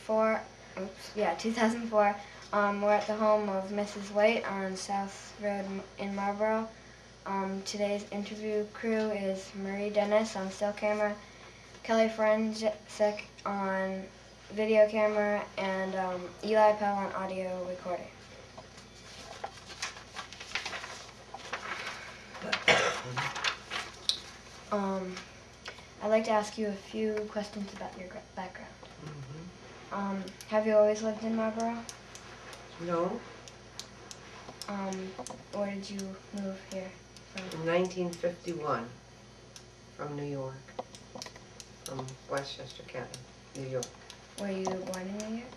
2004. Oops, yeah, 2004. We're at the home of Mrs. White on South Road in Marlboro. Today's interview crew is Marie Dennis on still camera, Kelly Forensic on video camera, and Eli Pell on audio recording. I'd like to ask you a few questions about your background. Have you always lived in Marlboro? No. Where did you move here from? In 1951, from New York, from Westchester County, New York. Were you born in New York?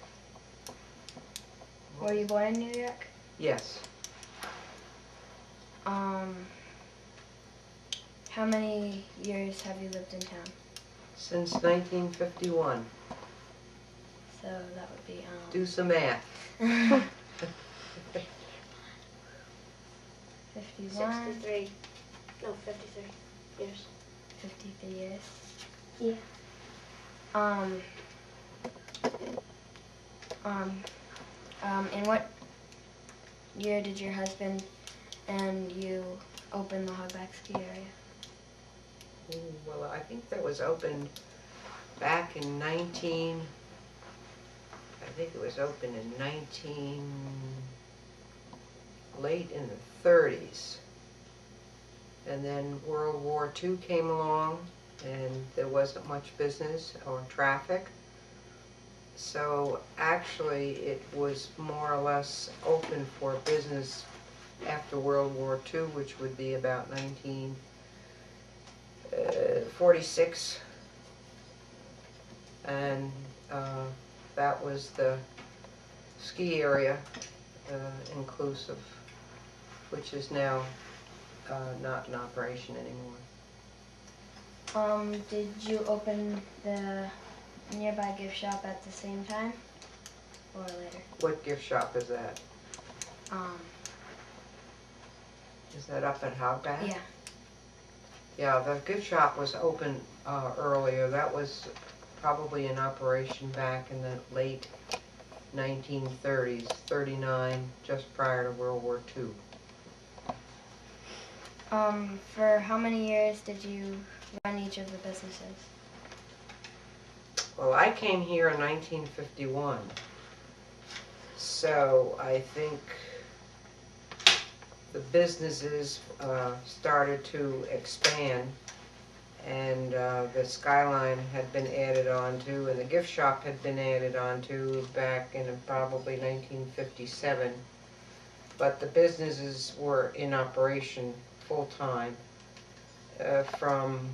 Were you born in New York? Yes. How many years have you lived in town? Since 1951. So that would be Do some math. 51. 63. No, 53 years. 53 years. Yeah. In what year did your husband and you open the Hogback ski area? Well, I think that was opened back in I think it was opened in late in the 30s. And then World War II came along and there wasn't much business or traffic. So actually it was more or less open for business after World War II, which would be about 1946. And that was the ski area inclusive, which is now not in operation anymore. Did you open the nearby gift shop at the same time or later? What gift shop is that? Is that up at Hogback? Yeah. Yeah, the gift shop was open earlier. That was probably in operation back in the late 1930s, 39, just prior to World War II. For how many years did you run each of the businesses? Well, I came here in 1951, so I think the businesses started to expand, and the skyline had been added on to, and the gift shop had been added on to back in probably 1957, but the businesses were in operation full-time from,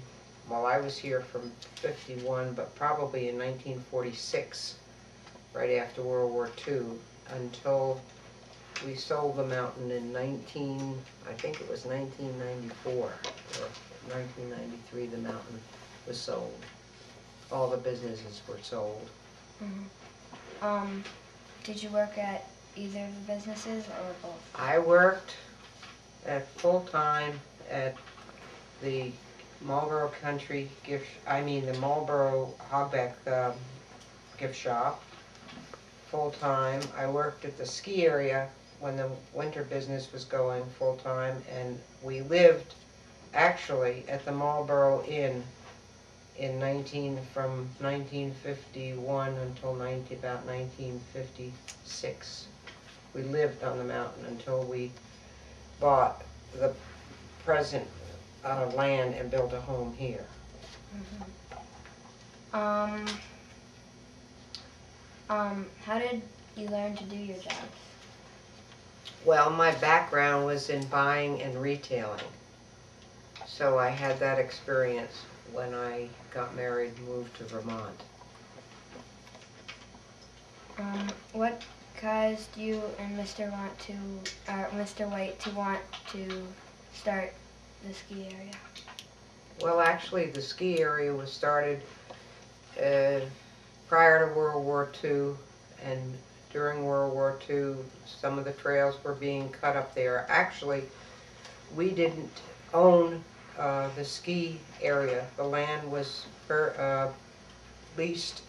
well, I was here from 51, but probably in 1946, right after World War II, until we sold the mountain in I think it was 1994, or 1993 the mountain was sold. All the businesses were sold. Did you work at either of the businesses or both? I worked at full-time at the Marlboro Country the Marlboro Hogback gift shop, full-time. I worked at the ski area when the winter business was going full-time, and we lived actually at the Marlboro Inn from 1951 until about 1956. We lived on the mountain until we bought the present land and built a home here. How did you learn to do your jobs? Well, my background was in buying and retailing, so I had that experience when I got married and moved to Vermont. What caused you and Mr. White to want to start the ski area? Well, actually, the ski area was started prior to World War II, and during World War II, some of the trails were being cut up there. Actually, we didn't own the ski area. The land was leased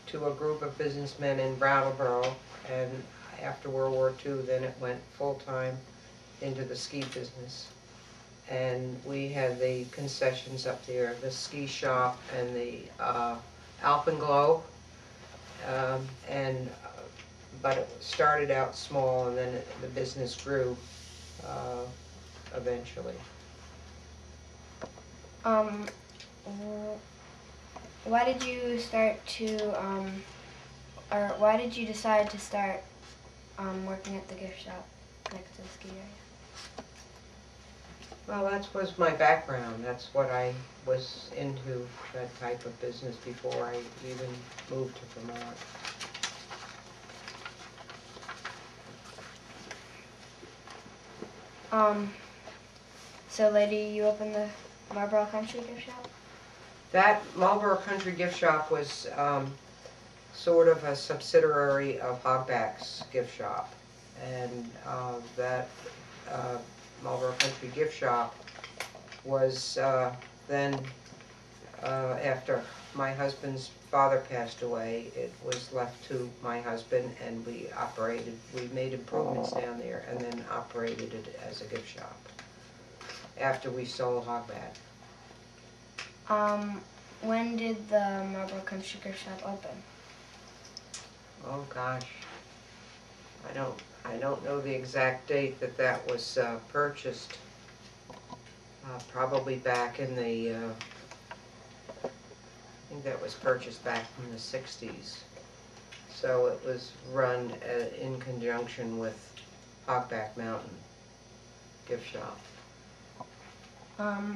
to a group of businessmen in Brattleboro, and after World War II, then it went full-time into the ski business. And we had the concessions up there, the ski shop and the Alpenglow, but it started out small, and then the business grew eventually. Why did you start to, or why did you decide to start working at the gift shop next to the ski area? Well, that was my background. That's what I was into, that type of business, before I even moved to Vermont. So later you opened the Marlboro Country gift shop? That Marlboro Country gift shop was sort of a subsidiary of Hogback's gift shop. And that Marlboro Country gift shop was then, after my husband's father passed away, it was left to my husband, and we made improvements down there and then operated it as a gift shop after we sold Hogback. When did the Marlboro Country gift shop open? Oh gosh, I don't know the exact date that was purchased. Probably back in the, I think that was purchased back in the 60s. So it was run in conjunction with Hogback Mountain gift shop. Have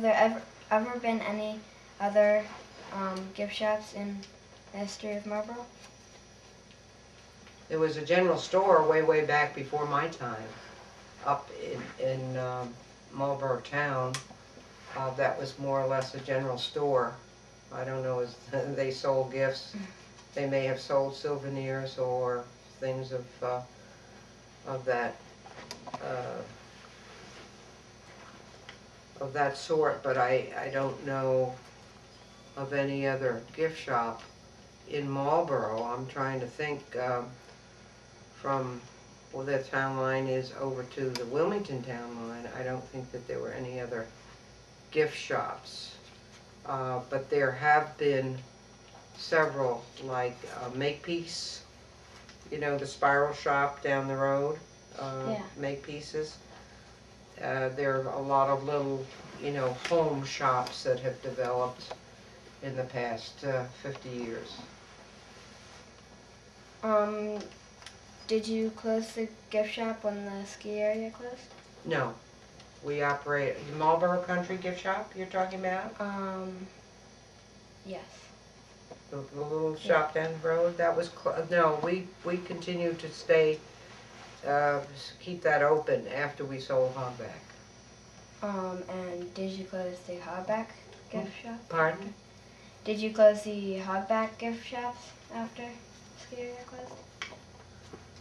there ever been any other gift shops in the history of Marlboro? There was a general store way back before my time, up in Marlboro town. That was more or less a general store. I don't know, they sold gifts. They may have sold souvenirs or things of that sort, but I don't know of any other gift shop in Marlboro. I'm trying to think from where the town line is over to the Wilmington town line. I don't think that there were any other gift shops, but there have been several, like Makepeace, you know, the spiral shop down the road, Yeah. Makepieces. There are a lot of little, you know, home shops that have developed in the past 50 years. Did you close the gift shop when the ski area closed? No. We operate the Marlboro Country gift shop you're talking about? Yes. The little shop down the road? That was, no, we continued to stay, keep that open after we sold Hogback. And did you close the Hogback gift shop? Pardon? Did you close the Hogback gift shops after ski area closed?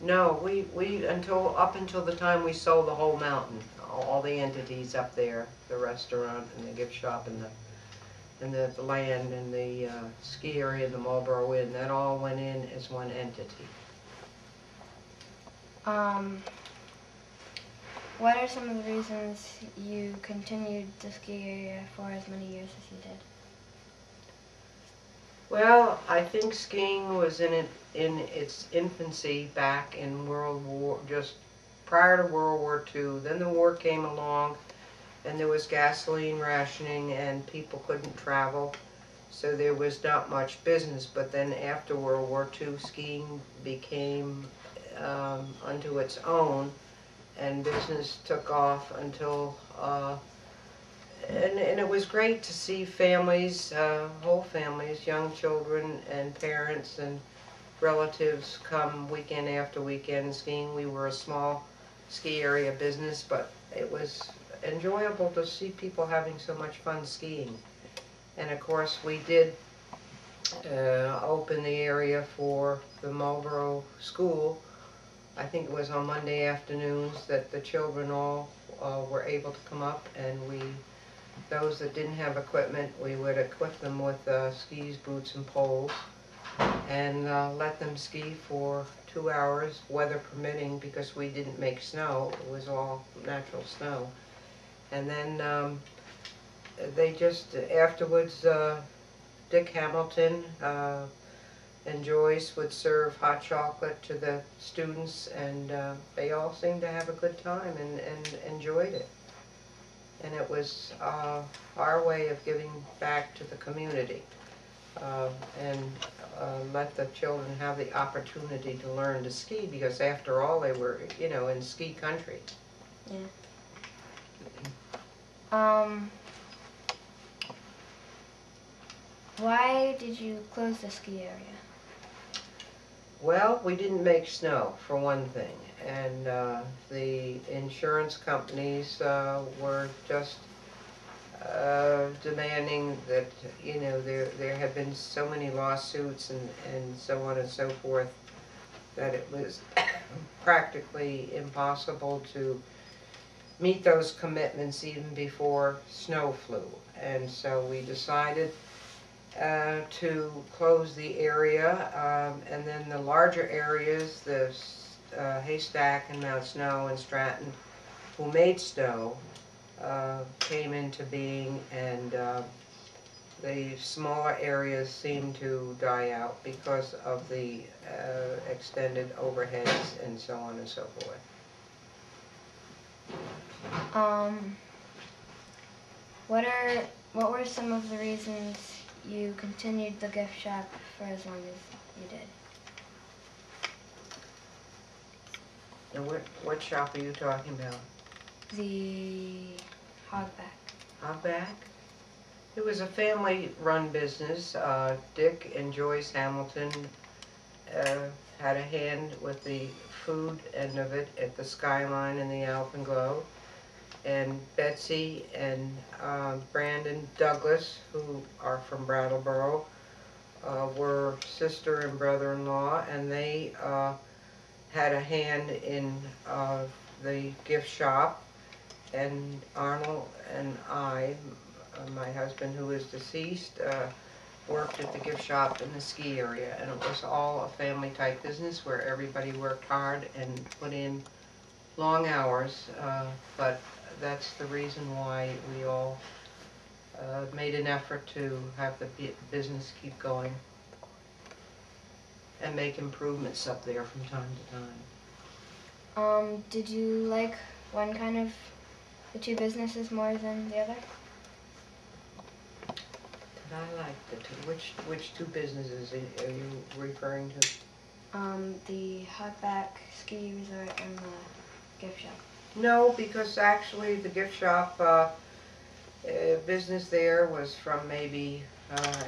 No, we up until the time we sold the whole mountain, all the entities up there, the restaurant and the gift shop and the land and the ski area and the Marlboro Inn, that all went in as one entity. What are some of the reasons you continued the ski area for as many years as you did? Well, I think skiing was in its infancy back in just prior to World War II. Then the war came along, and there was gasoline rationing, and people couldn't travel, so there was not much business. But then after World War II, skiing became unto its own, and business took off until and it was great to see families, whole families, young children and parents and relatives come weekend after weekend skiing. We were a small ski area business, but it was enjoyable to see people having so much fun skiing. And of course we did open the area for the Marlboro School. I think it was on Monday afternoons that the children all were able to come up, and those that didn't have equipment, we would equip them with skis, boots, and poles, and let them ski for 2 hours, weather permitting, because we didn't make snow. It was all natural snow. And then they just, afterwards, Dick Hamilton and Joyce would serve hot chocolate to the students, and they all seemed to have a good time and enjoyed it. And it was our way of giving back to the community, and let the children have the opportunity to learn to ski, because after all they were, you know, in ski country. Yeah. Why did you close the ski area? Well, we didn't make snow, for one thing, and the insurance companies were just demanding that, you know, there had been so many lawsuits and so on and so forth, that it was practically impossible to meet those commitments even before snow flew. And so we decided to close the area, and then the larger areas, the Haystack and Mount Snow and Stratton, who made snow, came into being, and the smaller areas seemed to die out because of the extended overheads and so on and so forth. What were some of the reasons you continued the gift shop for as long as you did? And what shop are you talking about? The Hogback. Hogback? It was a family-run business. Dick and Joyce Hamilton had a hand with the food end of it at the Skyline and the Alpenglow. And Betsy and Brandon Douglas, who are from Brattleboro, were sister and brother-in-law, and they had a hand in the gift shop. And Arnold and I, my husband who is deceased, worked at the gift shop in the ski area, and it was all a family-type business where everybody worked hard and put in long hours, but that's the reason why we all made an effort to have the business keep going and make improvements up there from time to time. Did you like one kind of the two businesses more than the other? Did I like the two? Which two businesses are you referring to? The Hogback Ski Resort and the gift shop. No, because actually the gift shop business there was from maybe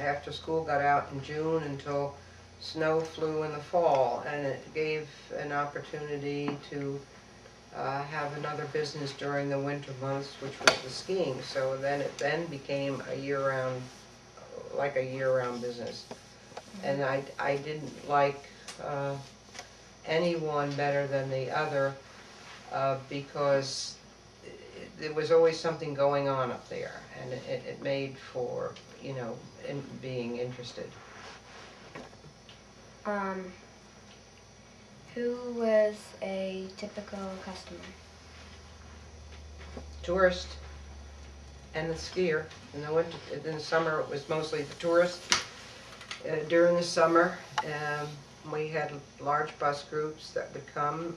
after school got out in June until snow flew in the fall, and it gave an opportunity to have another business during the winter months, which was the skiing. So then it became a year-round, like a year-round business. And I didn't like any one better than the other, because there was always something going on up there, and it made for, you know, being interested. Who was a typical customer? Tourist and the skier. In the summer it was mostly the tourists. During the summer, we had large bus groups that would come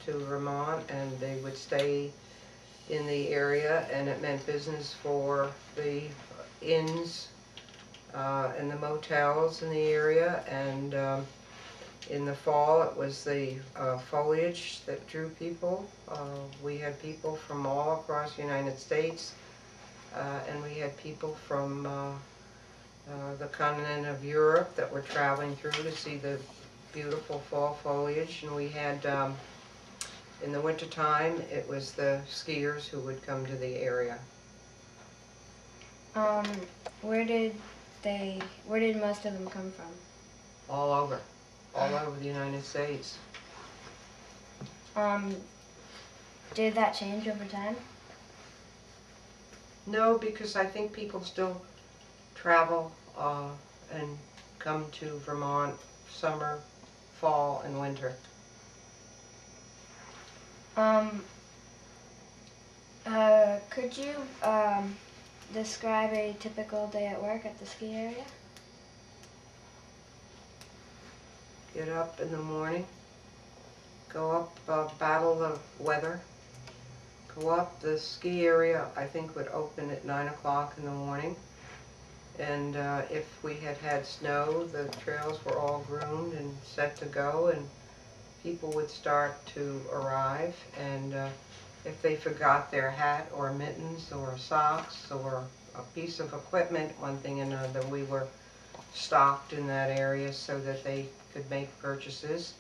to Vermont, and they would stay in the area, and it meant business for the inns and the motels in the area. And in the fall it was the foliage that drew people. We had people from all across the United States, and we had people from the continent of Europe that were traveling through to see the beautiful fall foliage. And we had, in the wintertime, it was the skiers who would come to the area. Where did most of them come from? All over the United States. Did that change over time? No, because I think people still travel and come to Vermont summer, fall, and winter. Could you describe a typical day at work at the ski area? Get up in the morning, go up, battle the weather, go up. The ski area, I think, would open at 9 o'clock in the morning. And if we had had snow, the trails were all groomed and set to go, and people would start to arrive. And if they forgot their hat or mittens or socks or a piece of equipment, one thing and another, we were stocked in that area so that they could make purchases.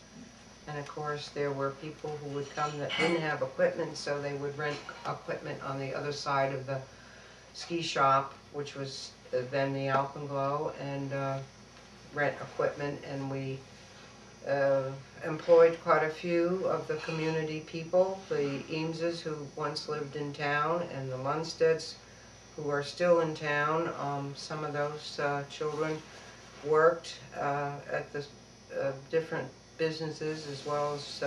And of course there were people who would come that didn't have equipment, so they would rent equipment on the other side of the ski shop, which was then the Alpenglow, and rent equipment. And we employed quite a few of the community people, the Eameses who once lived in town, and the Lundsteds who are still in town. Some of those children worked at the different businesses, as well as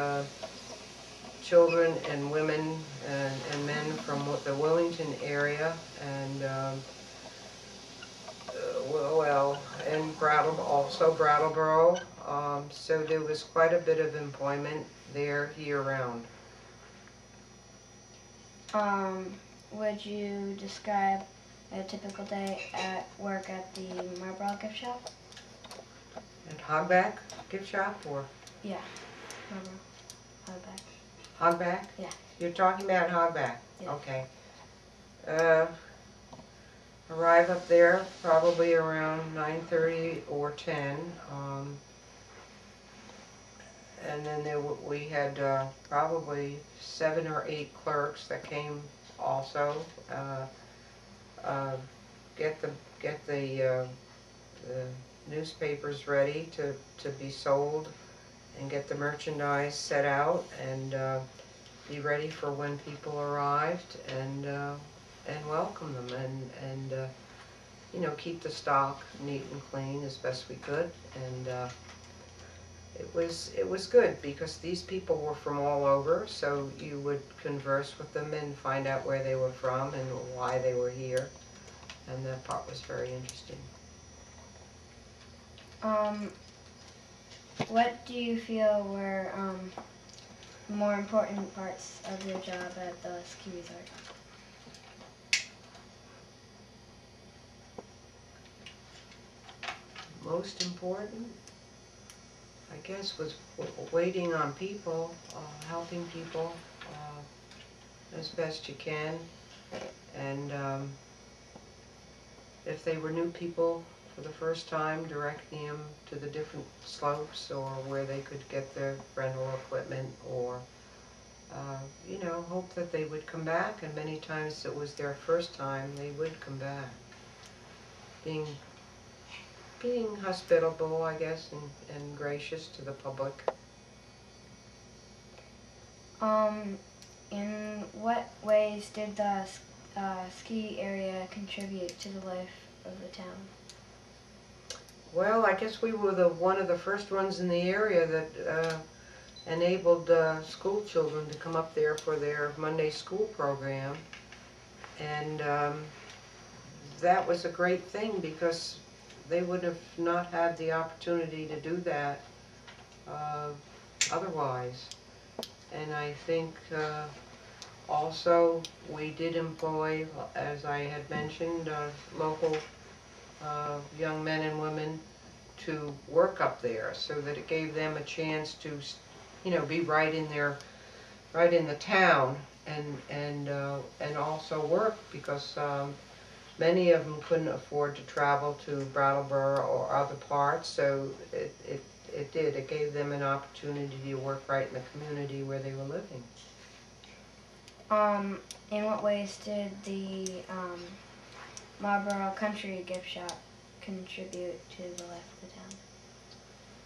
children and women and men from the Wellington area, and and also Brattleboro. So there was quite a bit of employment there year-round. Would you describe a typical day at work at the Marlboro gift shop? At Hogback gift shop, or Yeah, Marlboro. Hogback. Hogback? Yeah. You're talking about Hogback? Yeah. Okay. Arrive up there probably around 9:30 or 10. And then we had probably 7 or 8 clerks that came also. Get the newspapers ready to be sold, and get the merchandise set out, and be ready for when people arrived, and welcome them, and you know, keep the stock neat and clean as best we could. And it was good, because these people were from all over, so you would converse with them and find out where they were from and why they were here, and that part was very interesting. What do you feel were more important parts of your job at the ski resort? Most important, I guess, was waiting on people, helping people as best you can, and if they were new people for the first time, directing them to the different slopes, or where they could get their rental equipment, or you know, hope that they would come back. And many times it was their first time, they would come back. Being hospitable, I guess, and gracious to the public. In what ways did the ski area contribute to the life of the town? Well, I guess we were one of the first ones in the area that enabled school children to come up there for their Monday school program. And that was a great thing, because they would have not had the opportunity to do that otherwise. And I think also we did employ, as I had mentioned, local young men and women to work up there, so that it gave them a chance to, you know, be right in the town, and also work, because many of them couldn't afford to travel to Brattleboro or other parts, so it gave them an opportunity to work right in the community where they were living. In what ways did the Marlboro Country gift shop contribute to the life of the town?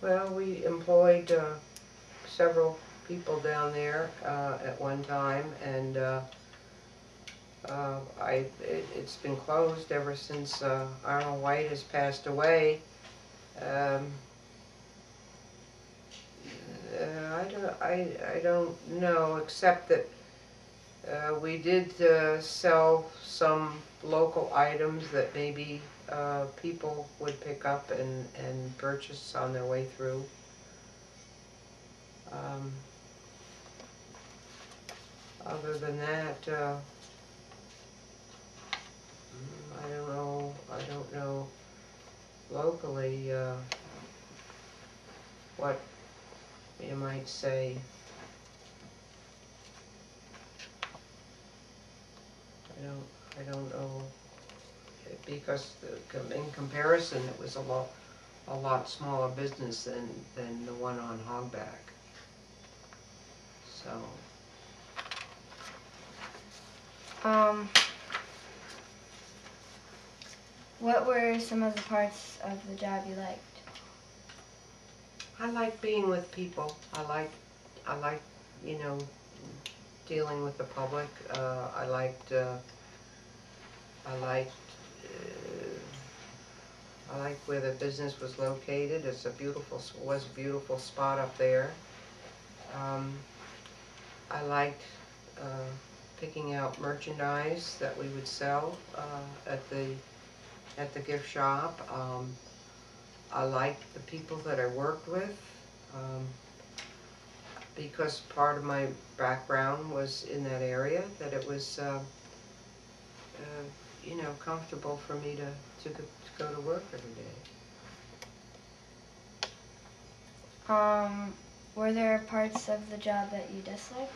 Well, we employed several people down there at one time, and it's been closed ever since Arnold White has passed away. Um, I don't know, except that we did sell some local items that maybe people would pick up and purchase on their way through. Other than that, I don't know locally what you might say. I don't know, because in comparison, it was a lot smaller business than the one on Hogback. So. What were some of the parts of the job you liked? I like being with people. I like, you know, dealing with the public. I liked where the business was located. It's a beautiful spot up there. I liked picking out merchandise that we would sell at the gift shop. I liked the people that I worked with, because part of my background was in that area, that it was you know, comfortable for me to go to work every day. Were there parts of the job that you disliked?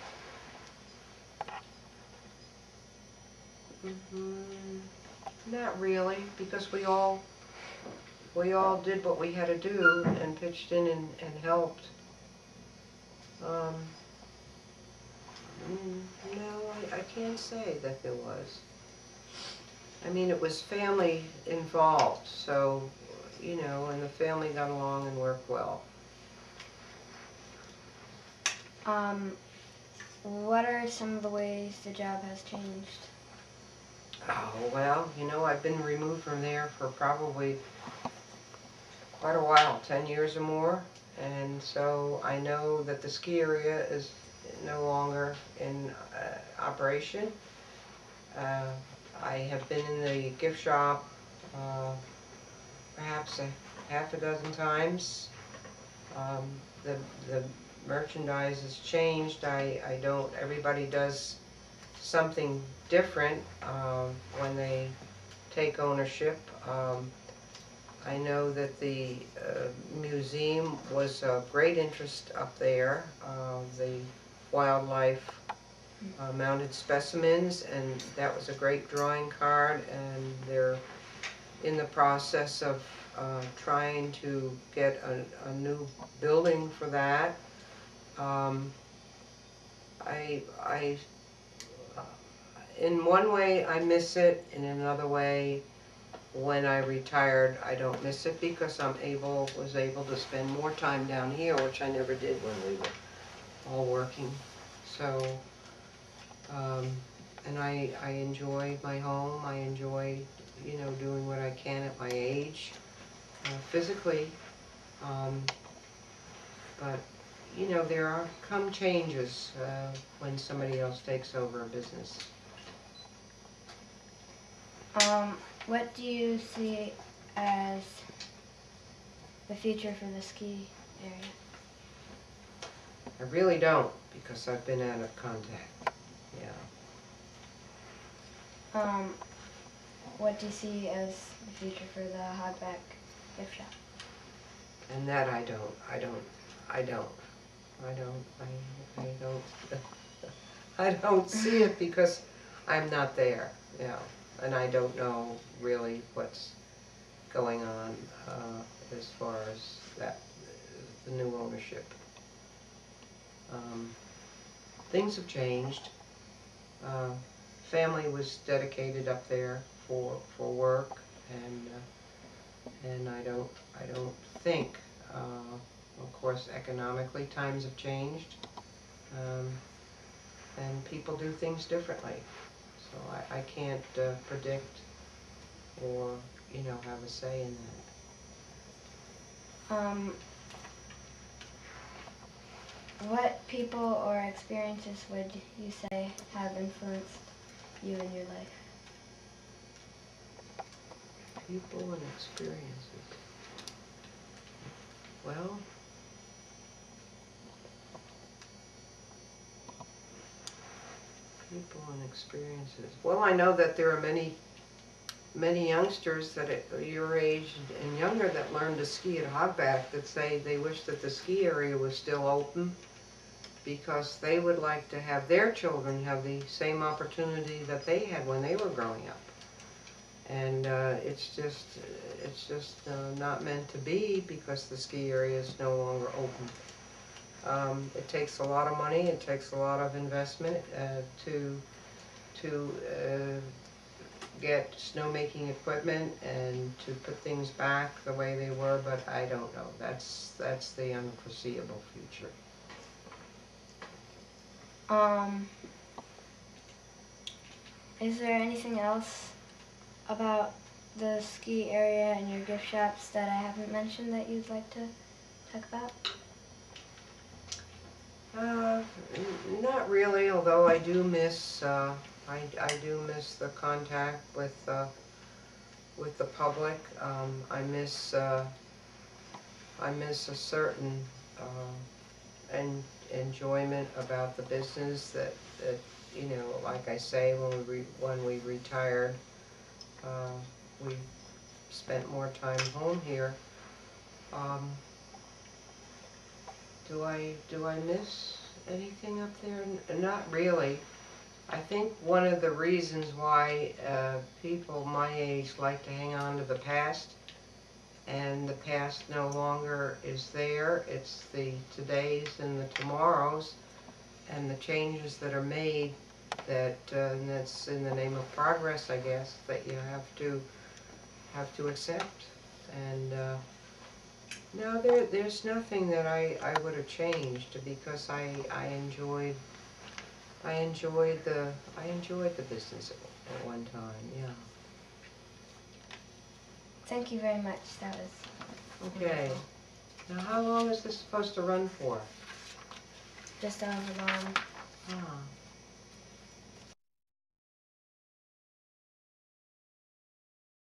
Not really, because we all did what we had to do and pitched in and helped. No, I can't say that there was. I mean, it was family involved, so, you know, and the family got along and worked well. What are some of the ways the job has changed? Oh, well, you know, I've been removed from there for probably quite a while, 10 years or more, and so I know that the ski area is no longer in operation. I have been in the gift shop perhaps half a dozen times. The merchandise has changed. Everybody does something different when they take ownership. I know that the museum was of great interest up there. The wildlife mounted specimens, and that was a great drawing card, and they're in the process of trying to get a new building for that. In one way I miss it, in another way, when I retired, I don't miss it, because was able to spend more time down here, which I never did when we were all working. So, and I enjoy my home. I enjoy, you know, doing what I can at my age, physically. But, you know, there come changes when somebody else takes over a business. What do you see as the future for the ski area? I really don't, because I've been out of contact. Yeah. What do you see as the future for the Hogback gift shop? And that I don't. I don't see it, because I'm not there, yeah, and I don't know really what's going on as far as the new ownership. Things have changed. Family was dedicated up there for work, and I don't think, of course, economically times have changed. And people do things differently. So I can't predict or, have a say in that. What people or experiences would you say have influenced you in your life? People and experiences. Well, people and experiences. Well, I know that there are many youngsters that at your age and younger that learn to ski at Hogback that say they wish that the ski area was still open because they would like to have their children have the same opportunity that they had when they were growing up. And it's just not meant to be because the ski area is no longer open. It takes a lot of money, it takes a lot of investment to get snowmaking equipment and to put things back the way they were, but I don't know. That's the unforeseeable future. Is there anything else about the ski area and your gift shops that I haven't mentioned that you'd like to talk about? Not really, although I do miss I do miss the contact with the public. I miss a certain enjoyment about the business that like I say, when we retired, we spent more time home here. Do I miss anything up there? Not really. I think one of the reasons why people my age like to hang on to the past, and the past no longer is there, it's the todays and the tomorrows, and the changes that are made and that's in the name of progress, I guess, that you have to accept. And no, there's nothing that I would have changed because I enjoyed the business at one time. Yeah. Thank you very much. That was Okay. wonderful. Now, how long is this supposed to run for? Just however long. Ah.